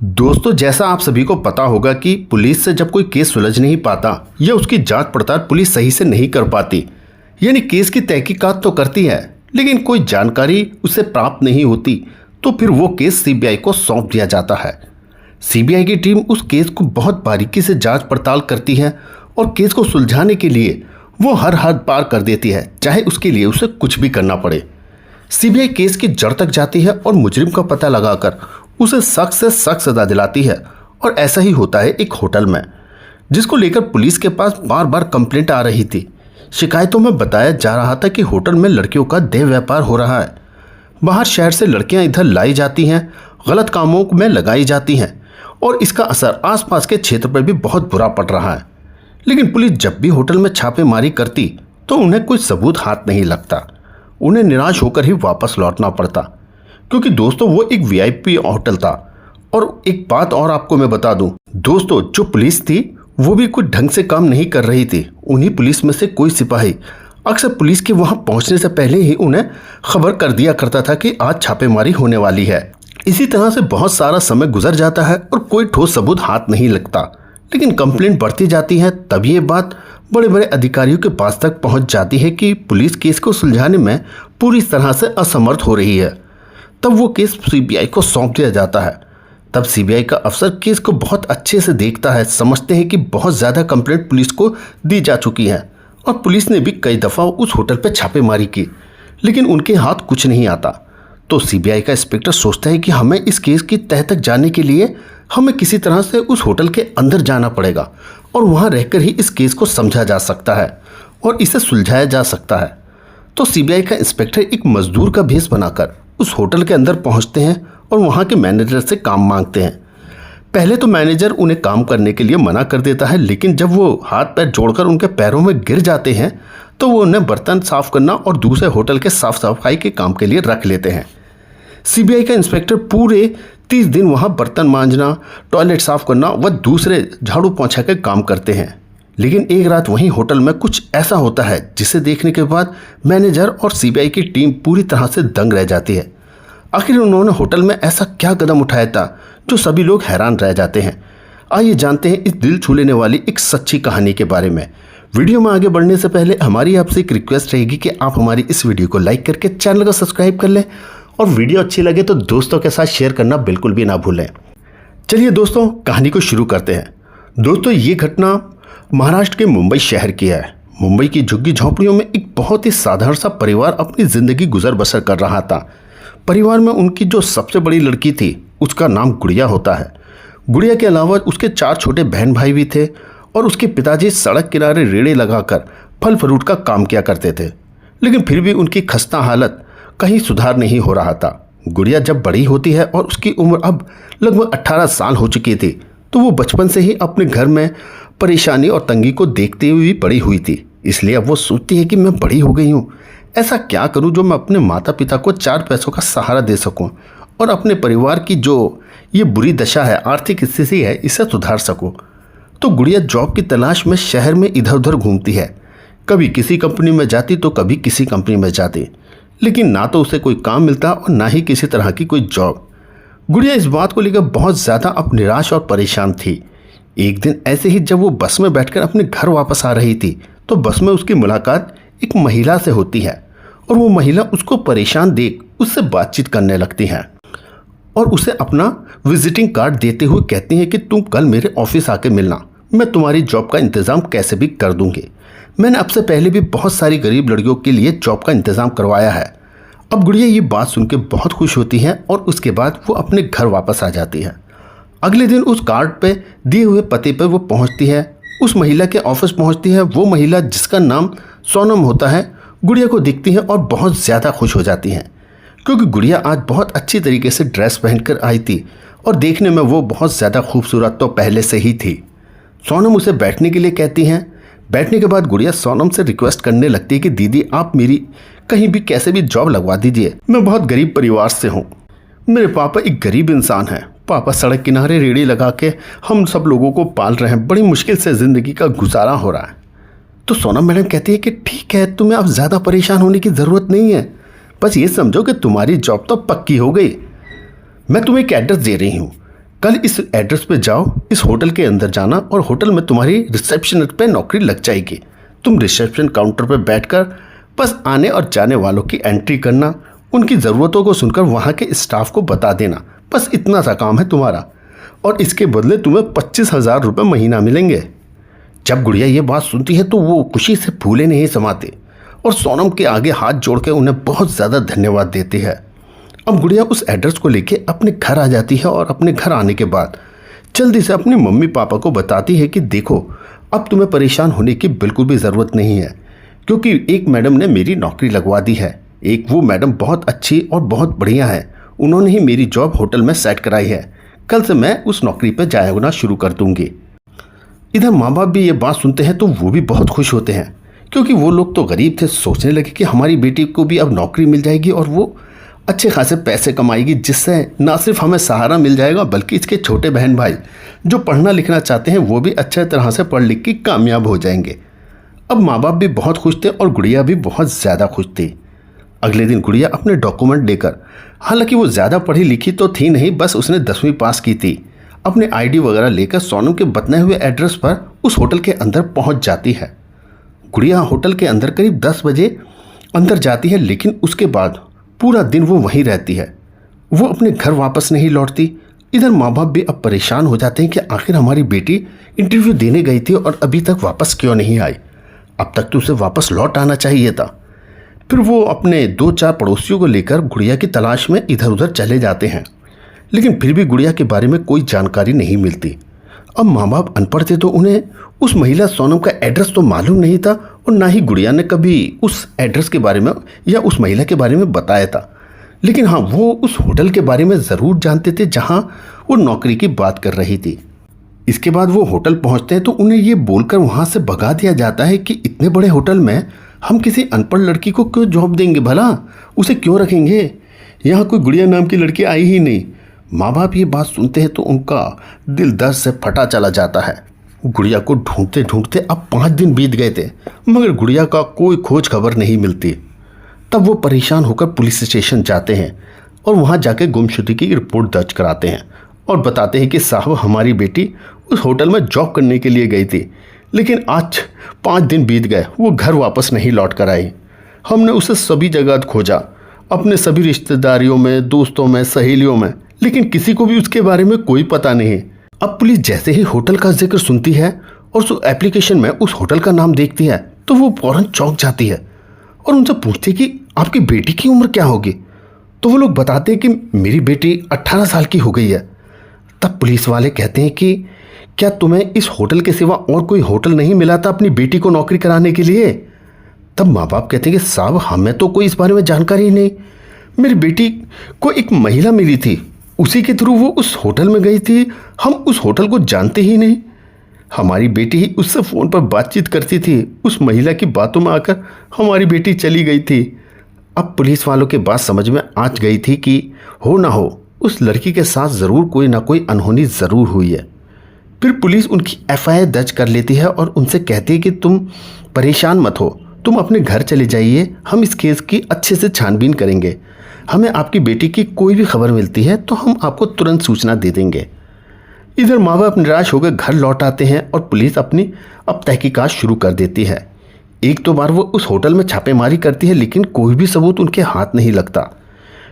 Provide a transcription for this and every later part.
दोस्तों, जैसा आप सभी को पता होगा कि पुलिस से जब कोई केस सुलझ नहीं पाता या उसकी जांच पड़ताल पुलिस सही से नहीं कर पाती, यानी केस की तहकीकात तो करती है लेकिन कोई जानकारी उसे प्राप्त नहीं होती, तो फिर वो केस सीबीआई को सौंप दिया जाता है। सीबीआई की टीम उस केस को बहुत बारीकी से जांच पड़ताल करती है और केस को सुलझाने के लिए वो हर हद पार कर देती है, चाहे उसके लिए उसे कुछ भी करना पड़े। सीबीआई केस की जड़ तक जाती है और मुजरिम का पता लगाकर उसे सख्त से सख्त सजा दिलाती है। और ऐसा ही होता है एक होटल में, जिसको लेकर पुलिस के पास बार बार कंप्लेंट आ रही थी। शिकायतों में बताया जा रहा था कि होटल में लड़कियों का देह व्यापार हो रहा है। बाहर शहर से लड़कियां इधर लाई जाती हैं, गलत कामों में लगाई जाती हैं और इसका असर आसपास के क्षेत्र पर भी बहुत बुरा पड़ रहा है। लेकिन पुलिस जब भी होटल में छापेमारी करती तो उन्हें कोई सबूत हाथ नहीं लगता। उन्हें निराश होकर ही वापस लौटना पड़ता, क्योंकि दोस्तों वो एक वीआईपी होटल था। और एक बात और आपको मैं बता दूं दोस्तों, जो पुलिस थी वो भी कुछ ढंग से काम नहीं कर रही थी। उन्हीं पुलिस में से कोई सिपाही अक्सर पुलिस के वहां पहुंचने से पहले ही उन्हें खबर कर दिया करता था कि आज छापेमारी होने वाली है। इसी तरह से बहुत सारा समय गुजर जाता है और कोई ठोस सबूत हाथ नहीं लगता। लेकिन कंप्लेंट बढ़ती जाती है, तब ये बात बड़े बड़े अधिकारियों के पास तक पहुंच जाती है कि पुलिस केस को सुलझाने में पूरी तरह से असमर्थ हो रही है। तब वो केस सीबीआई को सौंप दिया जाता है। तब सीबीआई का अफसर केस को बहुत अच्छे से देखता है, समझते हैं कि बहुत ज़्यादा कंप्लेंट पुलिस को दी जा चुकी है और पुलिस ने भी कई दफ़ा उस होटल पर छापेमारी की, लेकिन उनके हाथ कुछ नहीं आता। तो सीबीआई का इंस्पेक्टर सोचता है कि हमें इस केस की तह तक जाने के लिए हमें किसी तरह से उस होटल के अंदर जाना पड़ेगा और वहाँ रहकर ही इस केस को समझा जा सकता है और इसे सुलझाया जा सकता है। तो सीबीआई का इंस्पेक्टर एक मजदूर का भेष बनाकर उस होटल के अंदर पहुंचते हैं और वहां के मैनेजर से काम मांगते हैं। पहले तो मैनेजर उन्हें काम करने के लिए मना कर देता है, लेकिन जब वो हाथ पैर जोड़कर उनके पैरों में गिर जाते हैं तो वो उन्हें बर्तन साफ करना और दूसरे होटल के साफ सफाई के काम के लिए रख लेते हैं। सीबीआई का इंस्पेक्टर पूरे 30 दिन वहां बर्तन मांजना, टॉयलेट साफ करना व दूसरे झाड़ू पोंछा के काम करते हैं। लेकिन एक रात वहीं होटल में कुछ ऐसा होता है जिसे देखने के बाद मैनेजर और सीबीआई की टीम पूरी तरह से दंग रह जाती है। आखिर उन्होंने होटल में ऐसा क्या कदम उठाया था जो सभी लोग हैरान रह जाते हैं। आइए जानते हैं इस दिल छू लेने वाली एक सच्ची कहानी के बारे में। वीडियो में आगे बढ़ने से पहले हमारी आपसे एक रिक्वेस्ट रहेगी कि आप हमारी इस वीडियो को लाइक करके चैनल को सब्सक्राइब कर लें और वीडियो अच्छी लगे तो दोस्तों के साथ शेयर करना बिल्कुल भी ना भूलें। चलिए दोस्तों, कहानी को शुरू करते हैं। दोस्तों, ये घटना महाराष्ट्र के मुंबई शहर की है। मुंबई की झुग्गी झोंपड़ियों में एक बहुत ही साधारण सा परिवार अपनी ज़िंदगी गुजर बसर कर रहा था। परिवार में उनकी जो सबसे बड़ी लड़की थी उसका नाम गुड़िया होता है। गुड़िया के अलावा उसके 4 छोटे बहन भाई भी थे और उसके पिताजी सड़क किनारे रेड़े लगाकर फल फ्रूट का काम किया करते थे। लेकिन फिर भी उनकी खस्ता हालत कहीं सुधार नहीं हो रहा था। गुड़िया जब बड़ी होती है और उसकी उम्र अब लगभग 18 साल हो चुकी थी, तो वो बचपन से ही अपने घर में परेशानी और तंगी को देखते हुए बड़ी हुई थी। इसलिए अब वो सोचती है कि मैं बड़ी हो गई हूँ, ऐसा क्या करूँ जो मैं अपने माता पिता को 4 पैसों का सहारा दे सकूँ और अपने परिवार की जो ये बुरी दशा है, आर्थिक स्थिति है, इसे सुधार सकूँ। तो गुड़िया जॉब की तलाश में शहर में इधर उधर घूमती है। कभी किसी कंपनी में जाती तो कभी किसी कंपनी में जाती, लेकिन ना तो उसे कोई काम मिलता और ना ही किसी तरह की कोई जॉब। गुड़िया इस बात को लेकर बहुत ज़्यादा अब निराश और परेशान थी। एक दिन ऐसे ही जब वो बस में बैठकर अपने घर वापस आ रही थी तो बस में उसकी मुलाकात एक महिला से होती है और वो महिला उसको परेशान देख उससे बातचीत करने लगती है और उसे अपना विजिटिंग कार्ड देते हुए कहती हैं कि तुम कल मेरे ऑफिस आके मिलना, मैं तुम्हारी जॉब का इंतज़ाम कैसे भी कर दूंगी। मैंने आपसे पहले भी बहुत सारी गरीब लड़कियों के लिए जॉब का इंतज़ाम करवाया है। अब गुड़िया ये बात सुन के बहुत खुश होती है और उसके बाद वो अपने घर वापस आ जाती है। अगले दिन उस कार्ड पे दिए हुए पते पर वो पहुंचती है, उस महिला के ऑफिस पहुंचती है। वो महिला जिसका नाम सोनम होता है, गुड़िया को दिखती है और बहुत ज़्यादा खुश हो जाती हैं, क्योंकि गुड़िया आज बहुत अच्छी तरीके से ड्रेस पहनकर आई थी और देखने में वो बहुत ज़्यादा खूबसूरत तो पहले से ही थी। सोनम उसे बैठने के लिए कहती हैं। बैठने के बाद गुड़िया सोनम से रिक्वेस्ट करने लगती है कि दीदी आप मेरी कहीं भी कैसे भी जॉब लगवा दीजिए, मैं बहुत गरीब परिवार से हूँ, मेरे पापा एक गरीब इंसान हैं, पापा सड़क किनारे रेड़ी लगा के हम सब लोगों को पाल रहे हैं, बड़ी मुश्किल से ज़िंदगी का गुजारा हो रहा है। तो सोनम मैडम कहती है कि ठीक है, तुम्हें अब ज़्यादा परेशान होने की ज़रूरत नहीं है, बस ये समझो कि तुम्हारी जॉब तो पक्की हो गई। मैं तुम्हें एक एड्रेस दे रही हूँ, कल इस एड्रेस पे जाओ, इस होटल के अंदर जाना और होटल में तुम्हारी रिसेप्शन पे नौकरी लग जाएगी। तुम रिसेप्शन काउंटर पे बैठकर बस आने और जाने वालों की एंट्री करना, उनकी ज़रूरतों को सुनकर वहाँ के स्टाफ को बता देना। बस इतना सा काम है तुम्हारा और इसके बदले तुम्हें 25,000 रुपये महीना मिलेंगे। जब गुड़िया ये बात सुनती है तो वो खुशी से फूले नहीं समाते और सोनम के आगे हाथ जोड़ के उन्हें बहुत ज़्यादा धन्यवाद देती है। अब गुड़िया उस एड्रेस को लेके अपने घर आ जाती है और अपने घर आने के बाद जल्दी से अपने मम्मी पापा को बताती है कि देखो, अब तुम्हें परेशान होने की बिल्कुल भी ज़रूरत नहीं है, क्योंकि एक मैडम ने मेरी नौकरी लगवा दी है। एक वो मैडम बहुत अच्छी और बहुत बढ़िया है, उन्होंने ही मेरी जॉब होटल में सेट कराई है। कल से मैं उस नौकरी पर जाना शुरू कर दूंगी। इधर माँ बाप भी ये बात सुनते हैं तो वो भी बहुत खुश होते हैं, क्योंकि वो लोग तो गरीब थे, सोचने लगे कि हमारी बेटी को भी अब नौकरी मिल जाएगी और वो अच्छे खासे पैसे कमाएगी, जिससे ना सिर्फ हमें सहारा मिल जाएगा बल्कि इसके छोटे बहन भाई जो पढ़ना लिखना चाहते हैं वो भी अच्छे तरह से पढ़ लिख के कामयाब हो जाएंगे। अब माँ बाप भी बहुत खुश थे और गुड़िया भी बहुत ज़्यादा खुश थी। अगले दिन गुड़िया अपने डॉक्यूमेंट लेकर, हालांकि वो ज़्यादा पढ़ी लिखी तो थी नहीं, बस उसने 10वीं पास की थी, अपने आईडी वगैरह लेकर सोनम के बताए हुए एड्रेस पर उस होटल के अंदर पहुंच जाती है। गुड़िया होटल के अंदर करीब 10 बजे अंदर जाती है, लेकिन उसके बाद पूरा दिन वो वहीं रहती है। वो अपने घर वापस नहीं लौटती। इधर माँ बाप भी अब परेशान हो जाते हैं कि आखिर हमारी बेटी इंटरव्यू देने गई थी और अभी तक वापस क्यों नहीं आई, अब तक तो उसे वापस लौट आना चाहिए था। फिर वो अपने 2-4 पड़ोसियों को लेकर गुड़िया की तलाश में इधर उधर चले जाते हैं, लेकिन फिर भी गुड़िया के बारे में कोई जानकारी नहीं मिलती। अब माँ बाप अनपढ़ थे तो उन्हें उस महिला सोनम का एड्रेस तो मालूम नहीं था और ना ही गुड़िया ने कभी उस एड्रेस के बारे में या उस महिला के बारे में बताया था। लेकिन हाँ, वो उस होटल के बारे में ज़रूर जानते थे जहाँ वो नौकरी की बात कर रही थी। इसके बाद वो होटल पहुँचते हैं तो उन्हें ये बोलकर वहाँ से भगा दिया जाता है कि इतने बड़े होटल में हम किसी अनपढ़ लड़की को क्यों जॉब देंगे, भला उसे क्यों रखेंगे, यहाँ कोई गुड़िया नाम की लड़की आई ही नहीं। माँ बाप ये बात सुनते हैं तो उनका दिल दर्द से फटा चला जाता है। गुड़िया को ढूंढते ढूंढते अब 5 दिन बीत गए थे, मगर गुड़िया का कोई खोज खबर नहीं मिलती। तब वो परेशान होकर पुलिस स्टेशन जाते हैं और वहाँ जाके गुमशुदगी की रिपोर्ट दर्ज कराते हैं और बताते हैं कि साहब, हमारी बेटी उस होटल में जॉब करने के लिए गई थी, लेकिन आज 5 दिन बीत गए, वो घर वापस नहीं लौट कर आई। हमने उसे सभी जगह खोजा, अपने सभी रिश्तेदारियों में, दोस्तों में, सहेलियों में, लेकिन किसी को भी उसके बारे में कोई पता नहीं। अब पुलिस जैसे ही होटल का जिक्र सुनती है और उस एप्लीकेशन में उस होटल का नाम देखती है तो वो फौरन चौंक जाती है और उनसे पूछती है कि आपकी बेटी की उम्र क्या होगी। तो वो लोग बताते हैं कि मेरी बेटी 18 साल की हो गई है। तब पुलिस वाले कहते हैं कि क्या तुम्हें इस होटल के सिवा और कोई होटल नहीं मिला था अपनी बेटी को नौकरी कराने के लिए। तब माँ बाप कहते हैं कि साहब, हमें तो कोई इस बारे में जानकारी ही नहीं, मेरी बेटी को एक महिला मिली थी, उसी के थ्रू वो उस होटल में गई थी, हम उस होटल को जानते ही नहीं। हमारी बेटी ही उससे फ़ोन पर बातचीत करती थी, उस महिला की बातों में आकर हमारी बेटी चली गई थी। अब पुलिस वालों के बात समझ में आ गई थी कि हो ना हो उस लड़की के साथ ज़रूर कोई ना कोई अनहोनी ज़रूर हुई है। फिर पुलिस उनकी FIR दर्ज कर लेती है और उनसे कहती है कि तुम परेशान मत हो, तुम अपने घर चले जाइए, हम इस केस की अच्छे से छानबीन करेंगे, हमें आपकी बेटी की कोई भी खबर मिलती है तो हम आपको तुरंत सूचना दे देंगे। इधर माँ बाप निराश होकर घर लौट आते हैं और पुलिस अपनी अब तहकीकात शुरू कर देती है। 1-2 बार वो उस होटल में छापेमारी करती है, लेकिन कोई भी सबूत उनके हाथ नहीं लगता,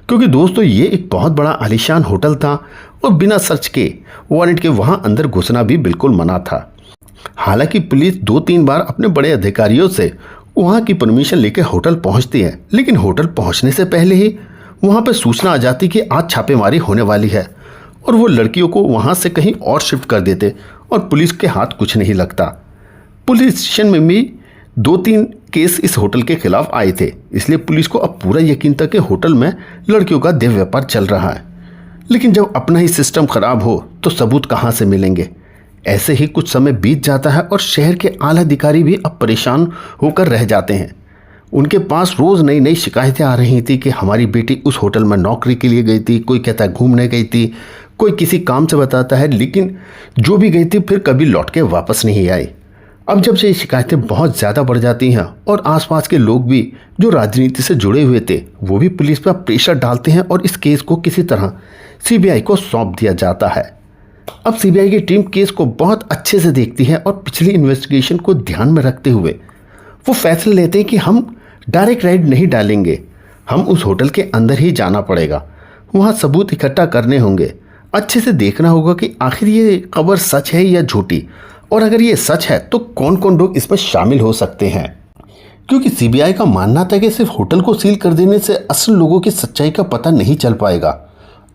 क्योंकि दोस्तों ये एक बहुत बड़ा आलीशान होटल था और बिना सर्च के वारंट के वहाँ अंदर घुसना भी बिल्कुल मना था। हालांकि पुलिस 2-3 बार अपने बड़े अधिकारियों से वहाँ की परमिशन लेकर होटल पहुँचती है, लेकिन होटल पहुँचने से पहले ही वहाँ पर सूचना आ जाती कि आज छापेमारी होने वाली है और वो लड़कियों को वहाँ से कहीं और शिफ्ट कर देते और पुलिस के हाथ कुछ नहीं लगता। पुलिस स्टेशन में भी 2-3 केस इस होटल के खिलाफ आए थे, इसलिए पुलिस को अब पूरा यकीन था कि होटल में लड़कियों का देह व्यापार चल रहा है। लेकिन जब अपना ही सिस्टम खराब हो तो सबूत कहाँ से मिलेंगे। ऐसे ही कुछ समय बीत जाता है और शहर के आला अधिकारी भी अब परेशान होकर रह जाते हैं। उनके पास रोज़ नई नई शिकायतें आ रही थी कि हमारी बेटी उस होटल में नौकरी के लिए गई थी, कोई कहता है घूमने गई थी, कोई किसी काम से बताता है, लेकिन जो भी गई थी फिर कभी लौट के वापस नहीं आई। अब जब से ये शिकायतें बहुत ज़्यादा बढ़ जाती हैं और आसपास के लोग भी जो राजनीति से जुड़े हुए थे वो भी पुलिस पर प्रेशर डालते हैं और इस केस को किसी तरह CBI को सौंप दिया जाता है। अब सीबीआई की टीम केस को बहुत अच्छे से देखती है और पिछली इन्वेस्टिगेशन को ध्यान में रखते हुए वो फैसला लेते हैं कि हम डायरेक्ट राइड नहीं डालेंगे, हम उस होटल के अंदर ही जाना पड़ेगा। वहाँ सबूत इकट्ठा करने होंगे, अच्छे से देखना होगा कि आखिर ये खबर सच है या झूठी, और अगर ये सच है तो कौन कौन लोग इसमें शामिल हो सकते हैं। क्योंकि सीबीआई का मानना था कि सिर्फ होटल को सील कर देने से असल लोगों की सच्चाई का पता नहीं चल पाएगा।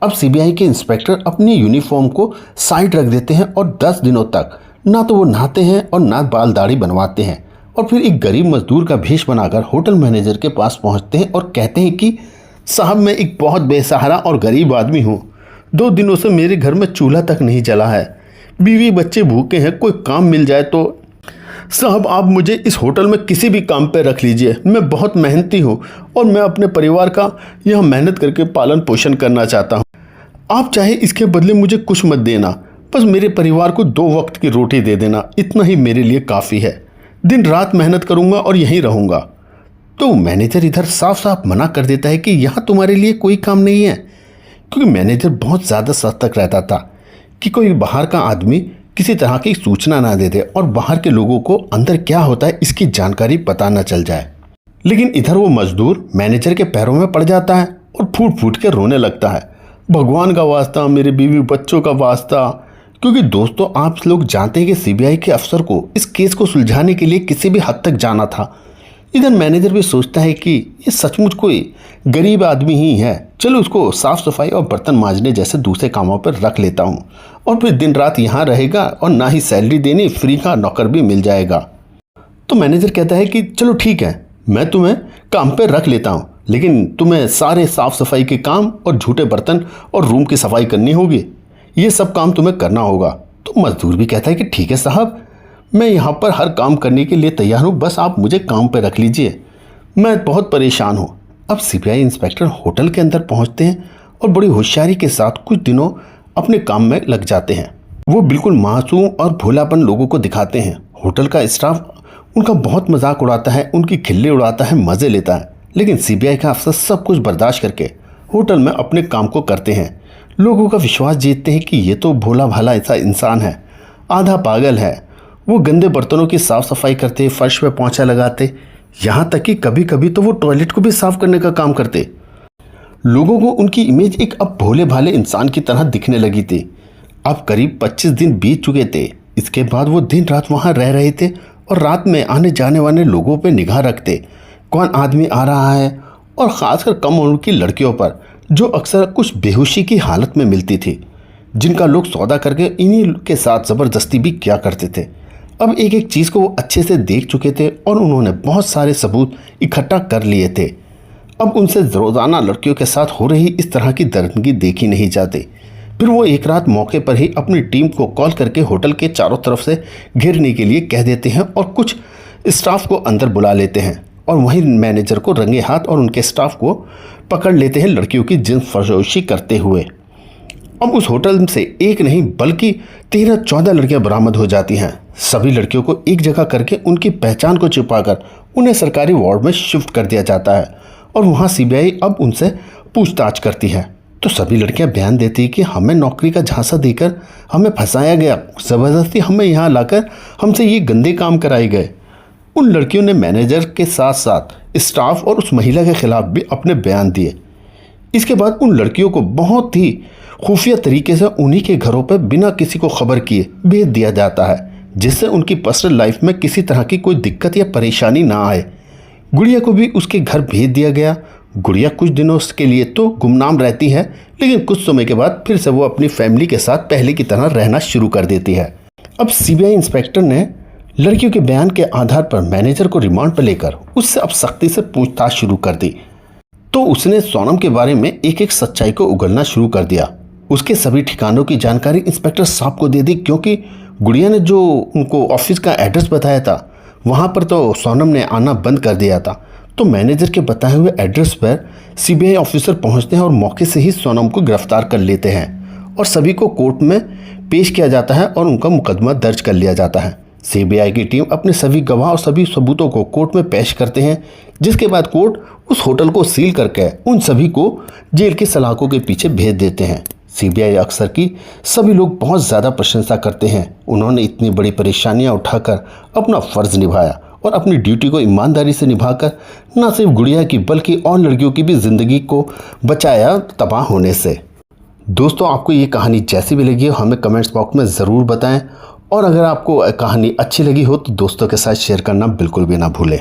अब सीबीआई के इंस्पेक्टर अपनी यूनिफॉर्म को साइड रख देते हैं और 10 दिनों तक ना तो वो नहाते हैं और ना बाल दाढ़ी बनवाते हैं, और फिर एक गरीब मजदूर का भेष बनाकर होटल मैनेजर के पास पहुंचते हैं और कहते हैं कि साहब, मैं एक बहुत बेसहारा और गरीब आदमी हूँ। 2 दिनों से मेरे घर में चूल्हा तक नहीं जला है, बीवी बच्चे भूखे हैं, कोई काम मिल जाए तो। साहब, आप मुझे इस होटल में किसी भी काम पे रख लीजिए, मैं बहुत मेहनती हूँ और मैं अपने परिवार का यहाँ मेहनत करके पालन पोषण करना चाहता हूँ। आप चाहे इसके बदले मुझे कुछ मत देना, बस मेरे परिवार को 2 वक्त की रोटी दे देना, इतना ही मेरे लिए काफ़ी है। दिन रात मेहनत करूँगा और यहीं रहूँगा। तो मैनेजर इधर साफ साफ मना कर देता है कि यहाँ तुम्हारे लिए कोई काम नहीं है, क्योंकि मैनेजर बहुत ज़्यादा सतर्क रहता था कि कोई बाहर का आदमी किसी तरह की सूचना ना दे दे और बाहर के लोगों को अंदर क्या होता है इसकी जानकारी पता ना चल जाए। लेकिन इधर वो मजदूर मैनेजर के पैरों में पड़ जाता है और फूट फूट के रोने लगता है, भगवान का वास्ता, मेरे बीवी बच्चों का वास्ता। क्योंकि दोस्तों, आप लोग जानते हैं कि सीबीआई के अफसर को इस केस को सुलझाने के लिए किसी भी हद तक जाना था। इधर मैनेजर भी सोचता है कि ये सचमुच कोई गरीब आदमी ही है, चलो उसको साफ सफाई और बर्तन मांजने जैसे दूसरे कामों पर रख लेता हूँ, और फिर दिन रात यहाँ रहेगा और ना ही सैलरी देनी, फ्री का नौकर भी मिल जाएगा। तो मैनेजर कहता है कि चलो ठीक है, मैं तुम्हें काम पर रख लेता हूँ, लेकिन तुम्हें सारे साफ सफाई के काम और झूठे बर्तन और रूम की सफाई करनी होगी, ये सब काम तुम्हें करना होगा। तो मजदूर भी कहता है कि ठीक है साहब, मैं यहाँ पर हर काम करने के लिए तैयार हूँ, बस आप मुझे काम पर रख लीजिए, मैं बहुत परेशान हूँ। अब सीबीआई इंस्पेक्टर होटल के अंदर पहुँचते हैं और बड़ी होशियारी के साथ कुछ दिनों अपने काम में लग जाते हैं। वो बिल्कुल मासूम और भोलापन लोगों को दिखाते हैं। होटल का स्टाफ उनका बहुत मजाक उड़ाता है, उनकी खिल्ली उड़ाता है, मज़े लेता है, लेकिन सीबीआई का अफसर सब कुछ बर्दाश्त करके होटल में अपने काम को करते हैं। लोगों का विश्वास जीतते हैं कि ये तो भोला भाला ऐसा इंसान है, आधा पागल है। वो गंदे बर्तनों की साफ़ सफाई करते, फर्श पे पोंछा लगाते, यहाँ तक कि कभी कभी तो वो टॉयलेट को भी साफ करने का काम करते। लोगों को उनकी इमेज एक अब भोले भाले इंसान की तरह दिखने लगी थी। अब करीब 25 दिन बीत चुके थे। इसके बाद वो दिन रात वहाँ रह रहे थे और रात में आने जाने वाले लोगों पर निगाह रखते, कौन आदमी आ रहा है, और ख़ासकर कम उम्र की लड़कियों पर जो अक्सर कुछ बेहोशी की हालत में मिलती थी, जिनका लोग सौदा करके इन्हीं के साथ ज़बरदस्ती भी किया करते थे। अब एक एक चीज़ को वो अच्छे से देख चुके थे और उन्होंने बहुत सारे सबूत इकट्ठा कर लिए थे। अब उनसे रोज़ाना लड़कियों के साथ हो रही इस तरह की दरिंदगी देखी नहीं जाती। फिर वो एक रात मौके पर ही अपनी टीम को कॉल करके होटल के चारों तरफ से घेरने के लिए कह देते हैं और कुछ स्टाफ को अंदर बुला लेते हैं, और वहीं मैनेजर को रंगे हाथ और उनके स्टाफ को पकड़ लेते हैं लड़कियों की जिन्स फरोशी करते हुए। अब उस होटल से एक नहीं बल्कि 13-14 लड़कियां बरामद हो जाती हैं। सभी लड़कियों को एक जगह करके उनकी पहचान को छिपाकर उन्हें सरकारी वार्ड में शिफ्ट कर दिया जाता है, और वहां सीबीआई अब उनसे पूछताछ करती है। तो सभी लड़कियां बयान देती हैं कि हमें नौकरी का झांसा देकर हमें फंसाया गया, ज़बरदस्ती हमें यहाँ लाकर हमसे ये गंदे काम कराए गए। उन लड़कियों ने मैनेजर के साथ साथ स्टाफ और उस महिला के खिलाफ भी अपने बयान दिए। इसके बाद उन लड़कियों को बहुत ही खुफिया तरीके से उन्हीं के घरों पर बिना किसी को खबर किए भेज दिया जाता है, जिससे उनकी पर्सनल लाइफ में किसी तरह की कोई दिक्कत या परेशानी ना आए। गुड़िया को भी उसके घर भेज दिया गया। गुड़िया कुछ दिनों के लिए तो गुमनाम रहती है, लेकिन कुछ समय के बाद फिर से वो अपनी फैमिली के साथ पहले की तरह रहना शुरू कर देती है। अब सीबीआई इंस्पेक्टर ने लड़कियों के बयान के आधार पर मैनेजर को रिमांड पर लेकर उससे अब सख्ती से पूछताछ शुरू कर दी। तो उसने सोनम के बारे में एक एक सच्चाई को उगलना शुरू कर दिया। उसके सभी ठिकानों की जानकारी इंस्पेक्टर साहब को दे दी, क्योंकि गुड़िया ने जो उनको ऑफिस का एड्रेस बताया था वहाँ पर तो सोनम ने आना बंद कर दिया था। तो मैनेजर के बताए हुए एड्रेस पर सीबीआई ऑफिसर पहुँचते हैं और मौके से ही सोनम को गिरफ्तार कर लेते हैं और सभी को कोर्ट में पेश किया जाता है और उनका मुकदमा दर्ज कर लिया जाता है। सीबीआई की टीम अपने सभी गवाह और सभी सबूतों को कोर्ट में पेश करते हैं, जिसके बाद कोर्ट उस होटल को सील करके उन सभी को जेल की सलाखों के पीछे भेज देते हैं। सीबीआई अफसर की सभी लोग बहुत ज़्यादा प्रशंसा करते हैं। उन्होंने इतनी बड़ी परेशानियां उठाकर अपना फ़र्ज़ निभाया और अपनी ड्यूटी को ईमानदारी से निभाकर न सिर्फ गुड़िया की बल्कि और लड़कियों की भी ज़िंदगी को बचाया तबाह होने से। दोस्तों, आपको ये कहानी जैसी भी लगी हो हमें कमेंट्स बॉक्स में ज़रूर बताएं और अगर आपको कहानी अच्छी लगी हो तो दोस्तों के साथ शेयर करना बिल्कुल भी ना भूलें।